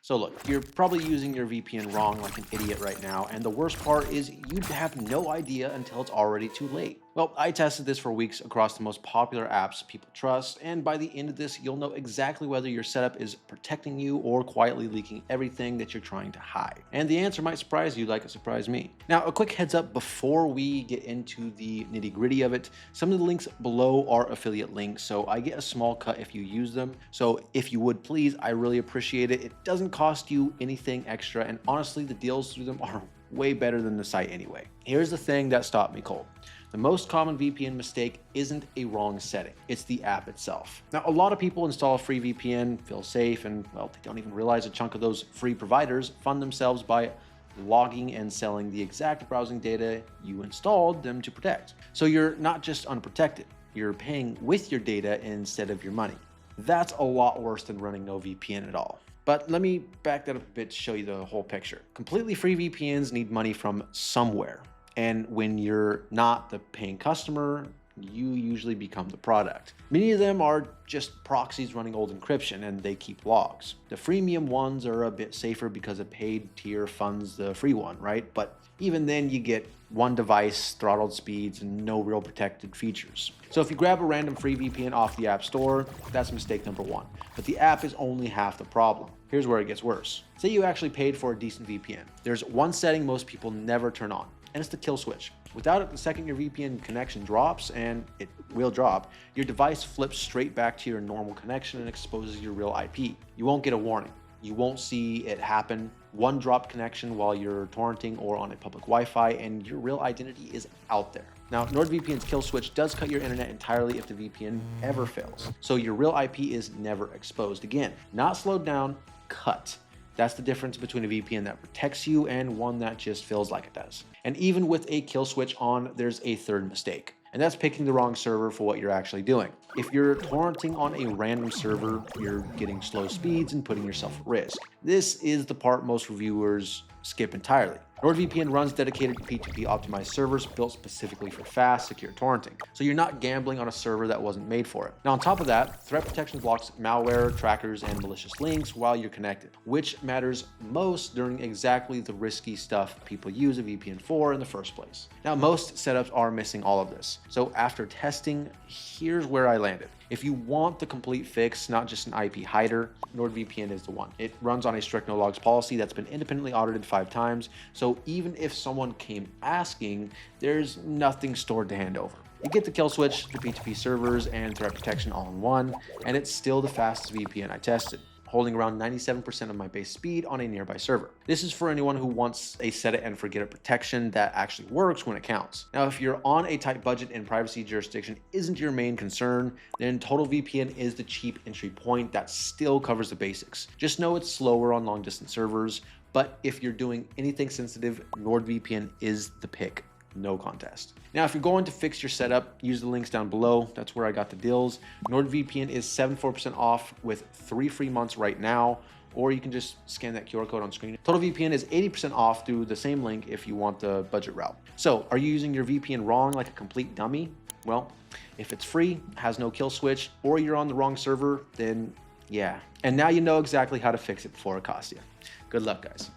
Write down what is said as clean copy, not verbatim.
So look, you're probably using your VPN wrong like an idiot right now, and the worst part is you have no idea until it's already too late. Well, I tested this for weeks across the most popular apps people trust, and by the end of this, you'll know exactly whether your setup is protecting you or quietly leaking everything that you're trying to hide. And the answer might surprise you like it surprised me. Now, a quick heads up before we get into the nitty-gritty of it, some of the links below are affiliate links, so I get a small cut if you use them. So if you would please, I really appreciate it. It doesn't cost you anything extra, and honestly, the deals through them are way better than the site anyway. Here's the thing that stopped me cold. The most common VPN mistake isn't a wrong setting, it's the app itself. Now, a lot of people install a free VPN, feel safe, and well, they don't even realize a chunk of those free providers fund themselves by logging and selling the exact browsing data you installed them to protect. So you're not just unprotected, you're paying with your data instead of your money. That's a lot worse than running no VPN at all. But let me back that up a bit to show you the whole picture. Completely free VPNs need money from somewhere. And when you're not the paying customer, you usually become the product. Many of them are just proxies running old encryption and they keep logs. The freemium ones are a bit safer because a paid tier funds the free one, right? But even then you get one device, throttled speeds, and no real protected features. So if you grab a random free VPN off the App Store, that's mistake number one. But the app is only half the problem. Here's where it gets worse. Say you actually paid for a decent VPN. There's one setting most people never turn on, and it's the kill switch. Without it, the second your VPN connection drops, and it will drop, your device flips straight back to your normal connection and exposes your real IP. You won't get a warning. You won't see it happen. One dropped connection while you're torrenting or on a public Wi-Fi, and your real identity is out there. Now, NordVPN's kill switch does cut your internet entirely if the VPN ever fails. So your real IP is never exposed again. Not slowed down, cut. That's the difference between a VPN that protects you and one that just feels like it does. And even with a kill switch on, there's a third mistake, and that's picking the wrong server for what you're actually doing. If you're torrenting on a random server, you're getting slow speeds and putting yourself at risk. This is the part most reviewers skip entirely. NordVPN runs dedicated P2P optimized servers built specifically for fast, secure torrenting. So you're not gambling on a server that wasn't made for it. Now, on top of that, threat protection blocks malware, trackers, and malicious links while you're connected, which matters most during exactly the risky stuff people use a VPN for in the first place. Now, most setups are missing all of this. So after testing, here's where I landed. If you want the complete fix, not just an IP hider, NordVPN is the one. It runs on a strict no logs policy that's been independently audited 5 times. So even if someone came asking, there's nothing stored to hand over. You get the kill switch, the P2P servers, and threat protection all in one, and it's still the fastest VPN I tested, holding around 97% of my base speed on a nearby server. This is for anyone who wants a set it and forget it protection that actually works when it counts. Now, if you're on a tight budget and privacy jurisdiction isn't your main concern, then Total VPN is the cheap entry point that still covers the basics. Just know it's slower on long distance servers, but if you're doing anything sensitive, NordVPN is the pick. No contest. Now, if you're going to fix your setup, use the links down below. That's where I got the deals. NordVPN is 74% off with 3 free months right now, or you can just scan that QR code on screen. Total VPN is 80% off through the same link if you want the budget route. So, are you using your VPN wrong like a complete dummy? Well, if it's free, has no kill switch, or you're on the wrong server, then yeah. And now you know exactly how to fix it before it costs you. Good luck, guys.